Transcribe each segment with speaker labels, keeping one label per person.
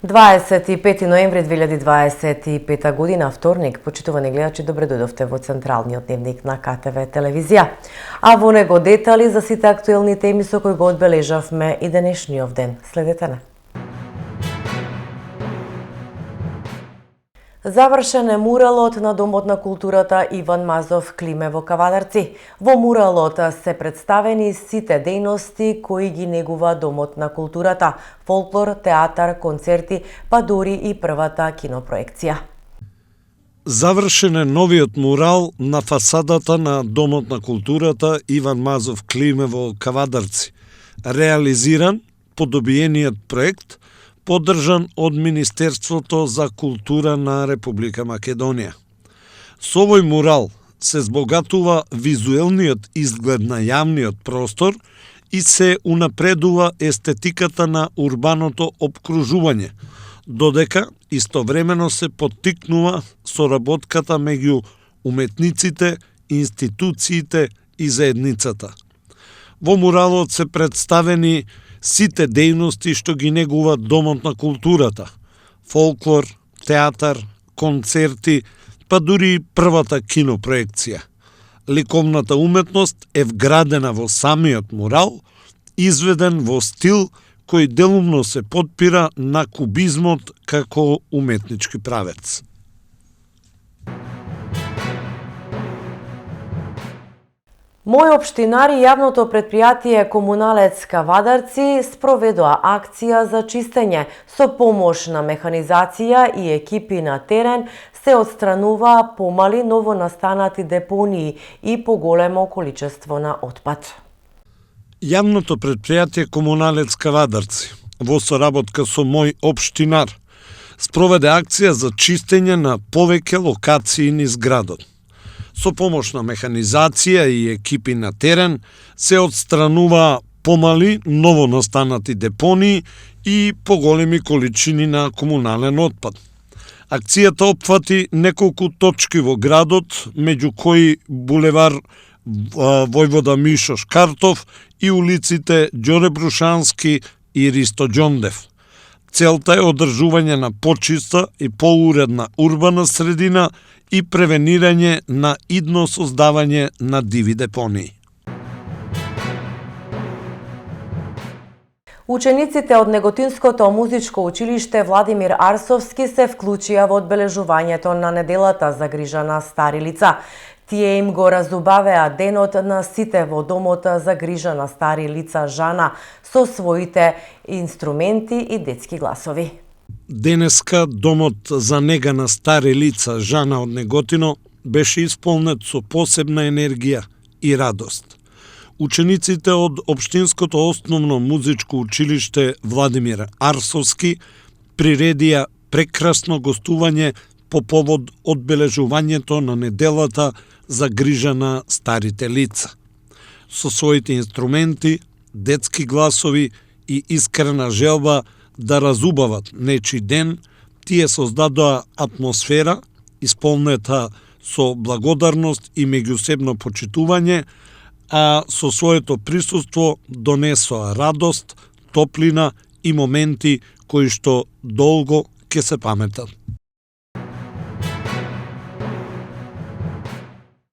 Speaker 1: 25 ноември 2025 година, вторник, почитувани гледачи, добре дојдовте во централниот дневник на КТВ телевизија. А во него детали за сите актуелни теми со кои го одбележавме и денешниот ден. Следете не. Завршен е муралот на Домот на културата Иван Мазов Климе во Кавадарци. Во муралот се представени сите дејности кои ги негува Домот на културата: фолклор, театар, концерти, па дури и првата кинопроекција.
Speaker 2: Завршен е новиот мурал на фасадата на Домот на културата Иван Мазов Климе во Кавадарци. Реализиран по добиениот проект, поддржан од Министерството за култура на Република Македонија. Со овој мурал се збогатува визуелниот изглед на јавниот простор и се унапредува естетиката на урбаното опкружување, додека истовремено се поттикнува соработката меѓу уметниците, институциите и заедницата. Во муралот се представени сите дејности што ги негува Домот на културата: фолклор, театар, концерти, па дури и првата кинопроекција. Ликовната уметност е вградена во самиот мурал, изведен во стил кој делумно се потпира на кубизмот како уметнички правец.
Speaker 1: Мој општинар и јавното предпријатие Комуналец Кавадарци спроведоа акција за чистење. Со помош на механизација и екипи на терен се отстрануваа помали новонастанати депонии и поголемо количество на отпад.
Speaker 2: Јавното предпријатие Комуналец Кавадарци во соработка со Мој општинар спроведе акција за чистење на повеќе локации низ градот. Со помош на механизација и екипи на терен се отстрануваа помали новонастанати депонии и поголеми количини на комунален отпад. Акцијата опфати неколку точки во градот, меѓу кои булевар Војвода Мишо Шкартов и улиците Ѓоре Брушански и Ристо Ѓондев. Целта е одржување на почиста и поуредна урбана средина и превенирање на идно создавање на диви депонии.
Speaker 1: Учениците од Неготинското музичко училиште Владимир Арсовски се вклучија во одбележувањето на неделата за грижа на стари лица. Тие им го разубавеа денот на сите во домот за грижа на стари лица Жана со своите инструменти и детски гласови.
Speaker 2: Денеска домот за нега на стари лица Жана од Неготино беше исполнет со посебна енергија и радост. Учениците од Општинското основно музичко училиште Владимир Арсовски приредија прекрасно гостување по повод одбележувањето на неделата за грижа на старите лица. Со своите инструменти, детски гласови и искрена желба да разубават нечи ден, тие создадоа атмосфера исполнета со благодарност и меѓусебно почитување, а со своето присуство донесоа радост, топлина и моменти кои што долго ќе се паметат.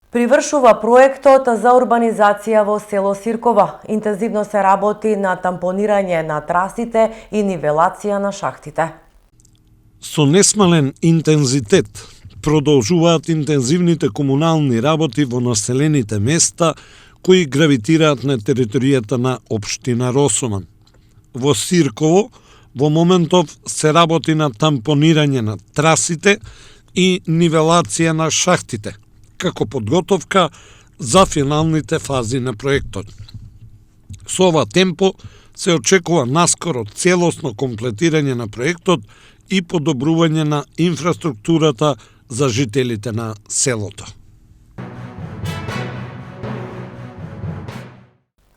Speaker 1: Привршува проектот за урбанизација во село Сиркова. Интензивно се работи на тампонирање на трасите и нивелација на шахтите.
Speaker 2: Со несмален интензитет продолжуваат интензивните комунални работи во населените места кои гравитираат на територијата на општина Росоман. Во Сирково во моментов се работи на тампонирање на трасите и нивелација на шахтите, како подготовка за финалните фази на проектот. Со ова темпо се очекува наскоро целосно комплетирање на проектот и подобрување на инфраструктурата за жителите на селото.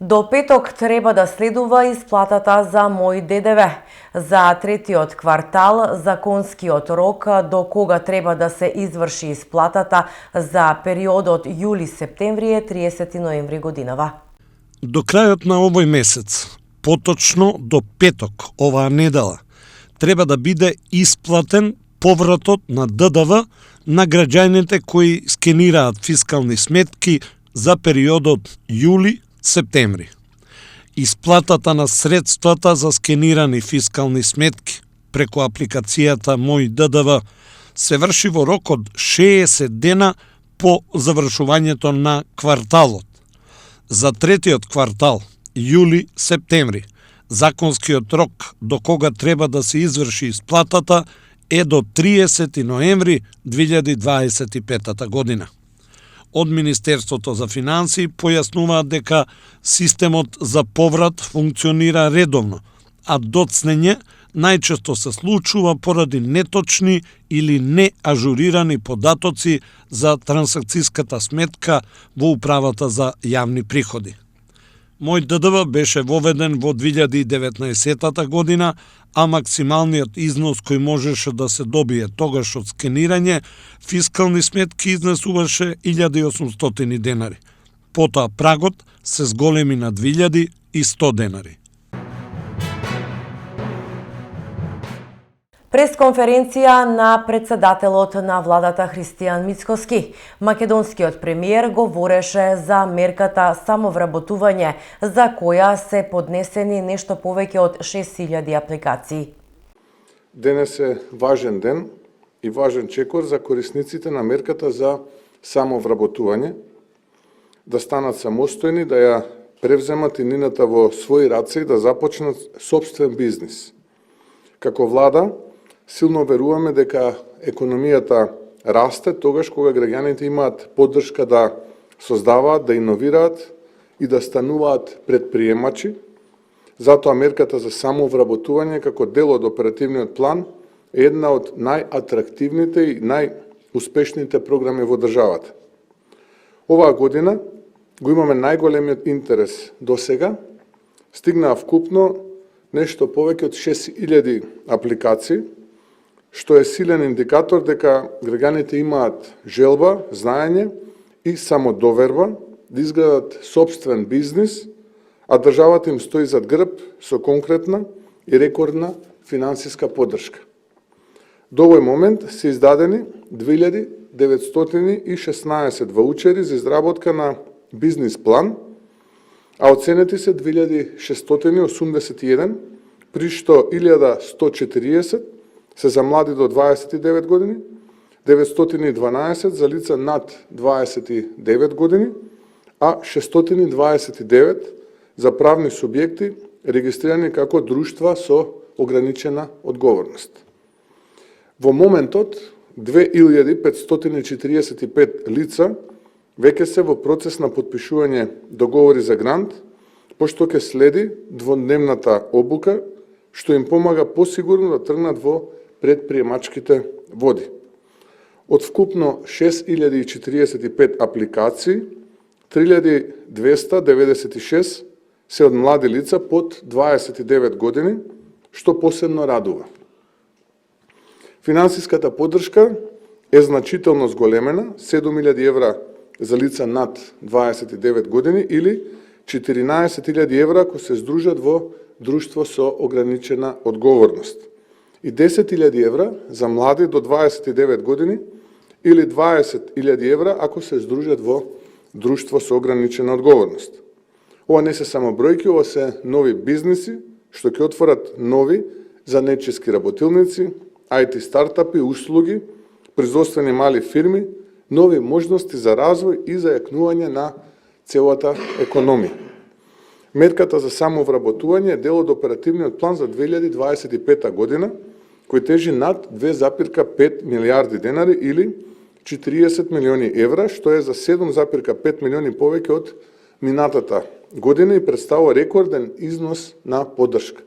Speaker 1: До петок треба да следува исплатата за Мој ДДВ. За третиот квартал, законскиот рок до кога треба да се изврши исплатата за периодот јули-септември е 30 ноември годинава.
Speaker 2: До крајот на овој месец, поточно до петок оваа недела, треба да биде исплатен повратот на ДДВ на граѓаните кои скенираат фискални сметки за периодот јули-септември. Исплатата на средствата за скенирани фискални сметки преку апликацијата Мој ДДВ се врши во рок од 60 дена по завршувањето на кварталот. За третиот квартал, јули-септември, законскиот рок до кога треба да се изврши исплатата е до 30 ноември 2025 година. Од Министерството за финансии појаснуваат дека системот за поврат функционира редовно, а доцнење најчесто се случува поради неточни или неажурирани податоци за трансакцијската сметка во Управата за јавни приходи. Мој ДДВ беше воведен во 2019 година, а максималниот износ кој можеше да се добие тогаш од скенирање фискални сметки изнесуваше 1800 денари. Потоа прагот се зголеми на 2100 денари.
Speaker 1: Пресконференција на председателот на владата Христијан Мицкоски. Македонскиот премиер говореше за мерката самовработување, за која се поднесени нешто повеќе од 6000 апликации.
Speaker 3: Денес е важен ден и важен чекор за корисниците на мерката за самовработување, да станат самостојни, да ја превземат инината во своји раце и да започнат сопствен бизнис. Како влада, силно веруваме дека економијата расте тогаш кога граѓаните имаат поддршка да создаваат, да иновираат и да стануваат предприемачи. Затоа мерката за самовработување како дел од оперативниот план е една од најатрактивните и најуспешните програми во државата. Оваа година го имаме најголемиот интерес досега. Стигнаа вкупно нешто повеќе од 6000 апликации, што е силен индикатор дека граѓаните имаат желба, знаење и самодоверба да изградат сопствен бизнис, а државата им стои зад грб со конкретна и рекордна финансиска поддршка. До овој момент се издадени 2916 ваучери за изработка на бизнис план, а оценети се 2681, при што 1140 се за млади до 29 години, 912 за лица над 29 години, а 629 за правни субјекти регистрирани како друштва со ограничена одговорност. Во моментот 2545 лица веќе се во процес на потпишување договори за грант, пошто ќе следи дводневната обука, што им помага посигурно да тргнат во предприемачките води. Од вкупно 6045 апликации, 3296 се од млади лица под 29 години, што посебно радува. Финансиската поддршка е значително зголемена, 7000 евра за лица над 29 години или 14000 евра ако се здружат во друштво со ограничена одговорност и 10.000 евра за млади до 29 години или 20.000 евра ако се здружат во друштво со ограничена одговорност. Ова не се само бројки, ова се нови бизниси што ќе отворат нови за нечиски работилници, IT стартапи, услуги, производствени мали фирми, нови можности за развој и за јакнување на целата економија. Мерката за самовработување е дел од оперативниот план за 2025 година, кој тежи над 2,5 милиарди денари или 40 милиони евра, што е за 7,5 милиони повеќе од минатата година и представува рекорден износ на поддршка.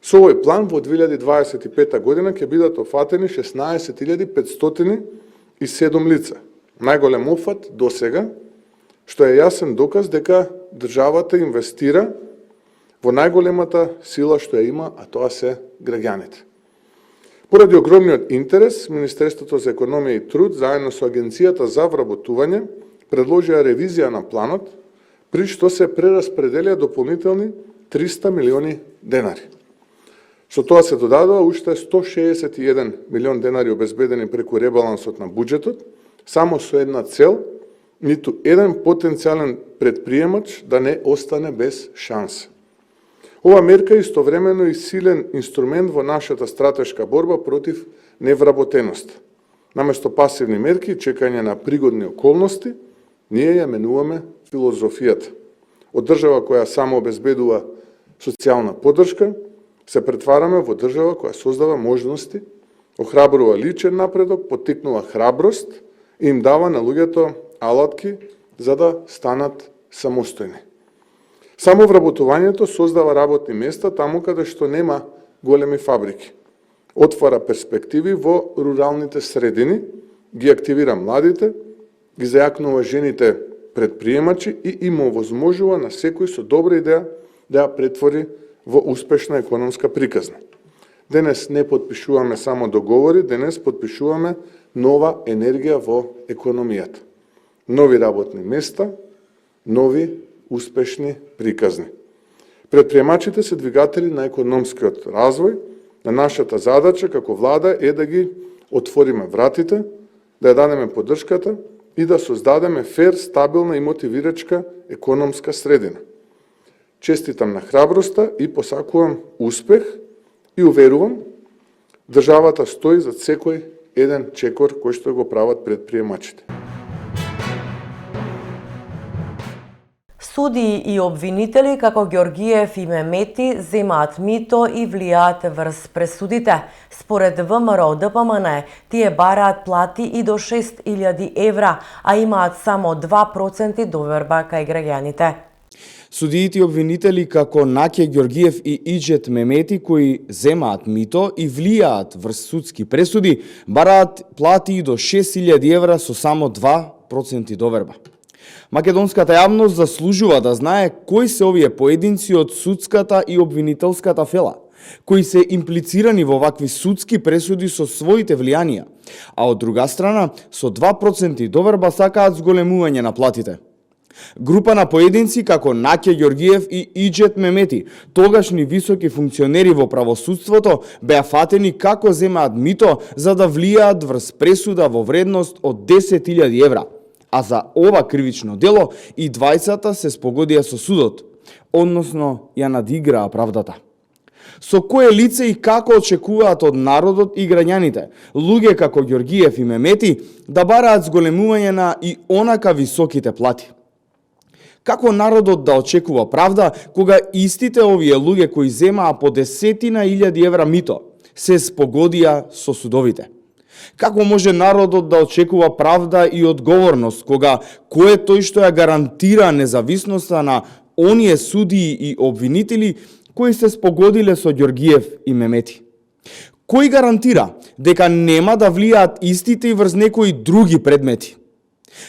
Speaker 3: Со овој план во 2025 година ќе бидат офатени 16.507 лица. Најголем офат до сега, што е јасен доказ дека државата инвестира во најголемата сила што ја има, а тоа се граѓаните. Поради огромниот интерес, Министерството за економија и труд, заедно со Агенцијата за вработување, предложија ревизија на планот, при што се прераспределија дополнителни 300 милиони денари. Со тоа се додадува уште 161 милион денари обезбедени преку ребалансот на буџетот, само со една цел, ниту еден потенцијален предприемач да не остане без шанса. Ова мерка е истовремено и силен инструмент во нашата стратешка борба против невработеност. Наместо пасивни мерки и чекање на пригодни околности, ние ја менуваме филозофијата. Од држава која само обезбедува социјална поддршка, се претвараме во држава која создава можности, охрабрува личен напредок, поттикнува храброст и им дава на луѓето алатки за да станат самостојни. Само вработувањето создава работни места таму каде што нема големи фабрики. Отвара перспективи во руралните средини, ги активира младите, ги зајакнува жените предприемачи и им овозможува на секој со добра идеја да ја претвори во успешна економска приказна. Денес не потпишуваме само договори, денес потпишуваме нова енергија во економијата. Нови работни места, нови успешни приказни. Предприемачите се двигатели на економскиот развој. На нашата задача како влада е да ги отвориме вратите, да ја дадеме поддршката и да создадеме фер, стабилна и мотивирачка економска средина. Честитам на храброста и посакувам успех и уверувам, државата стои за секој еден чекор кој што го прават предприемачите.
Speaker 1: Судии и обвинители како Ѓоргиев и Мемети земаат мито и влијаат врз пресудите. Според ВМРО ДПМН, тие бараат плати и до 6.000 евра, а имаат само 2% доверба кај граѓаните.
Speaker 4: Судиите и обвинители како Наке Ѓоргиев и Иџет Мемети, кои земаат мито и влијаат врз судски пресуди, бараат плати и до 6.000 евра со само 2% доверба. Македонската јавност заслужува да знае кои се овие поединци од судската и обвинителската фела, кои се имплицирани во вакви судски пресуди со своите влијанија, а од друга страна со 2% доверба сакаат зголемување на платите. Група на поединци како Наке Ѓоргиев и Иџет Мемети, тогашни високи функционери во правосудството, беа фатени како земаат мито за да влијаат врз пресуда во вредност од 10.000 евра. А за ова кривично дело и двајцата се спогодија со судот, односно ја надиграа правдата. Со кое лице и како очекуваат од народот и граѓаните, луѓе како Ѓоргиев и Мемети, да бараат зголемување на и онака високите плати? Како народот да очекува правда, кога истите овие луѓе кои земаа по 10.000 евра мито, се спогодија со судовите? Како може народот да очекува правда и одговорност, кога кој е тој што ја гарантира независноста на оние судии и обвинители кои се спогодиле со Ѓоргиев и Мемети? Кој гарантира дека нема да влијаат истите и врз некои други предмети?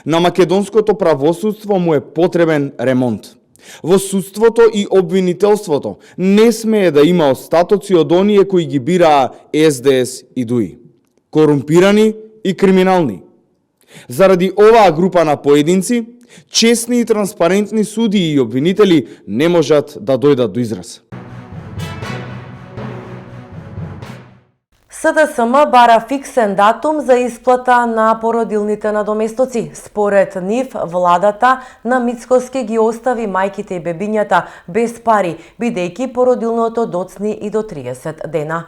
Speaker 4: На македонското правосудство му е потребен ремонт. Во судството и обвинителството не смее да има остатоци од оние кои ги бираа СДС и ДУИ. Корумпирани и криминални. Заради оваа група на поединци, честни и транспарентни судии и обвинители не можат да дојдат до израз.
Speaker 1: СДСМ бара фиксен датум за исплата на породилните надоместоци. Според нив, владата на Мицкоски ги остави мајките и бебињата без пари, бидејќи породилното доцни и до 30 дена.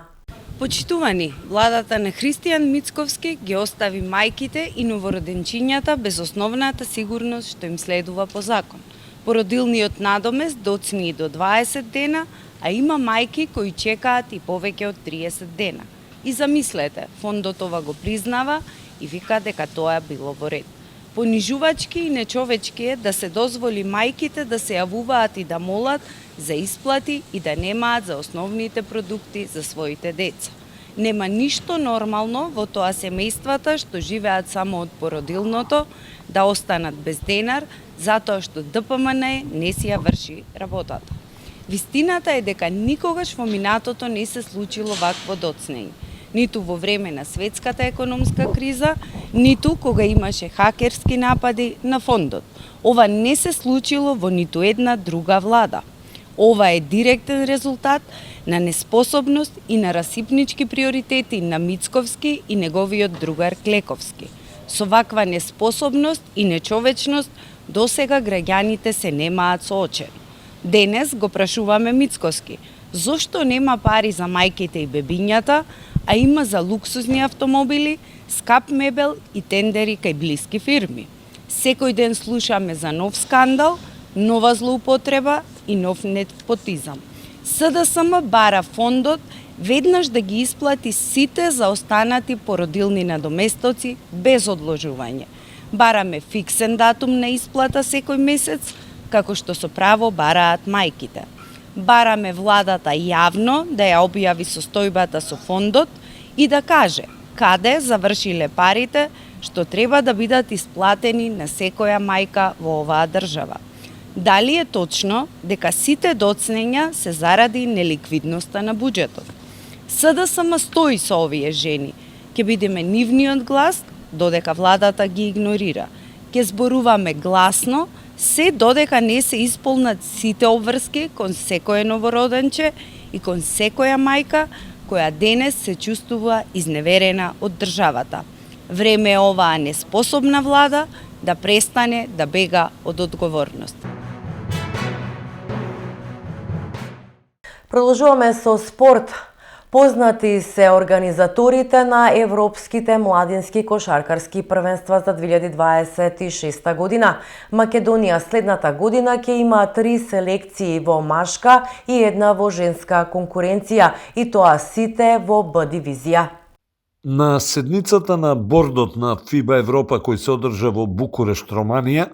Speaker 5: Почитувани, владата на Христијан Мицковски ги остави мајките и новороденчињата без основната сигурност што им следува по закон. Породилниот надомест доцни и до 20 дена, а има мајки кои чекаат и повеќе од 30 дена. И замислете, фондот ова го признава и вика дека тоа било во ред. Понижувачки и нечовечки е да се дозволи мајките да се јавуваат и да молат за исплати и да немаат за основните продукти за своите деца. Нема ништо нормално во тоа семејствата што живеат само од породилното да останат без денар затоа што ДПМН не си ја врши работата. Вистината е дека никогаш во минатото не се случило вакво доцнење. Ниту во време на светската економска криза, ниту кога имаше хакерски напади на фондот. Ова не се случило во ниту една друга влада. Ова е директен резултат на неспособност и на расипнички приоритети на Мицковски и неговиот другар Клековски. Со ваква неспособност и нечовечност досега граѓаните се немаат соочени. Денес го прашуваме Мицковски, зошто нема пари за мајките и бебињата, а има за луксузни автомобили, скап мебел и тендери кај блиски фирми. Секој ден слушаме за нов скандал, нова злоупотреба и нов непотизам. СДСМ бара фондот веднаш да ги исплати сите заостанати породилни надоместоци без одложување. Бараме фиксен датум на исплата секој месец, како што со право бараат мајките. Бараме владата јавно да ја објави состојбата со фондот и да каже каде завршиле парите што треба да бидат исплатени на секоја мајка во оваа држава. Дали е точно дека сите доцнења се заради неликвидноста на буџетот? СДСМ стои со овие жени. Ќе бидеме нивниот глас додека владата ги игнорира. Ќе зборуваме гласно се додека не се исполнат сите обврски кон секое новороденче и кон секоја мајка која денес се чувствува изневерена од државата. Време е оваа неспособна влада да престане да бега од одговорност.
Speaker 1: Продолжуваме со спорт. Познати се организаторите на Европските младински кошаркарски првенства за 2026 година. Македонија следната година ќе има 3 селекции во машка и 1 во женска конкуренција, и тоа сите во Б дивизија.
Speaker 2: На седницата на бордот на ФИБА Европа кој се одржа во Букурешт, Романија,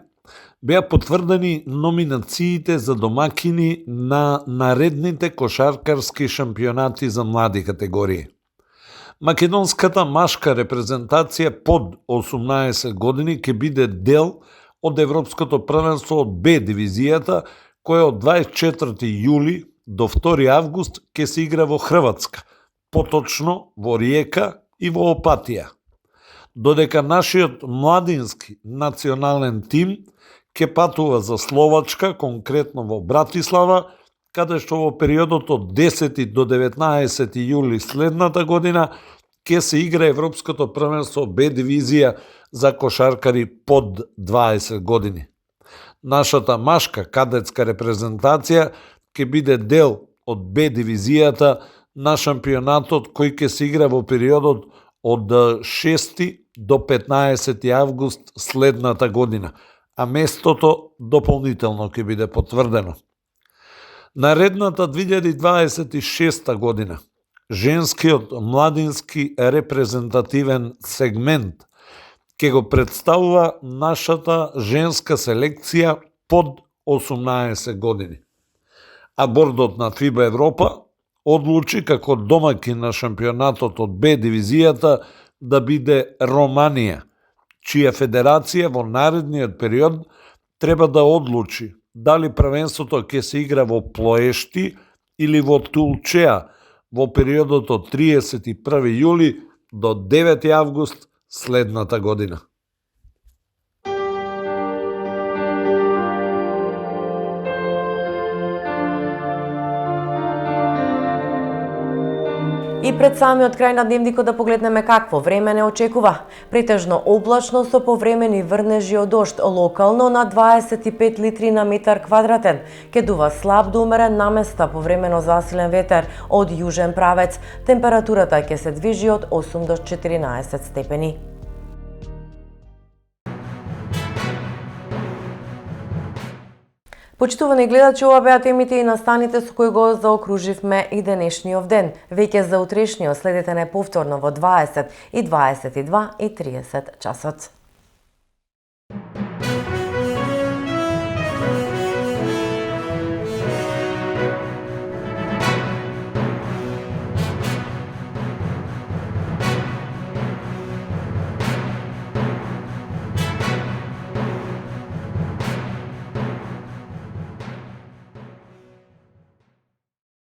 Speaker 2: беа потврдени номинациите за домакини на наредните кошаркарски шампионати за млади категории. Македонската машка репрезентација под 18 години ќе биде дел од Европското првенство од Б дивизијата, која од 24 јули до 2 август ќе се игра во Хрватска, поточно во Риека и во Опатија. Додека нашиот младински национален тим ќе патува за Словачка, конкретно во Братислава, каде што во периодот од 10 до 19 јули следната година ќе се игра Европското првенство Б дивизија за кошаркари под 20 години. Нашата машка кадетска репрезентација ќе биде дел од Б дивизијата на шампионатот кој ќе се игра во периодот од 6 до 15 август следната година, а местото дополнително ќе биде потврдено. Наредната 2026 година, женскиот младински репрезентативен сегмент ќе го представува нашата женска селекција под 18 години. А бордот на ФИБА Европа одлучи како домакин на шампионатот од Б дивизијата да биде Романија, чија федерација во наредниот период треба да одлучи дали првенството ќе се игра во Плоешти или во Тулчеа во периодот од 31 јули до 9 август следната година.
Speaker 1: И пред самиот крај на дневникот да погледнеме какво време не очекува. Претежно облачно со повремени врнежи од дожд, локално на 25 литри на метар квадратен. Ке дува слаб до умерен наместа повремено засилен ветер од јужен правец. Температурата ќе се движи од 8 до 14 степени. Почитувани гледачи, ова беа темите и настаните со кои го заокруживме и денешниот ден. Веќе за утрешниот следете не повторно во 20 и 22 и 30 часот.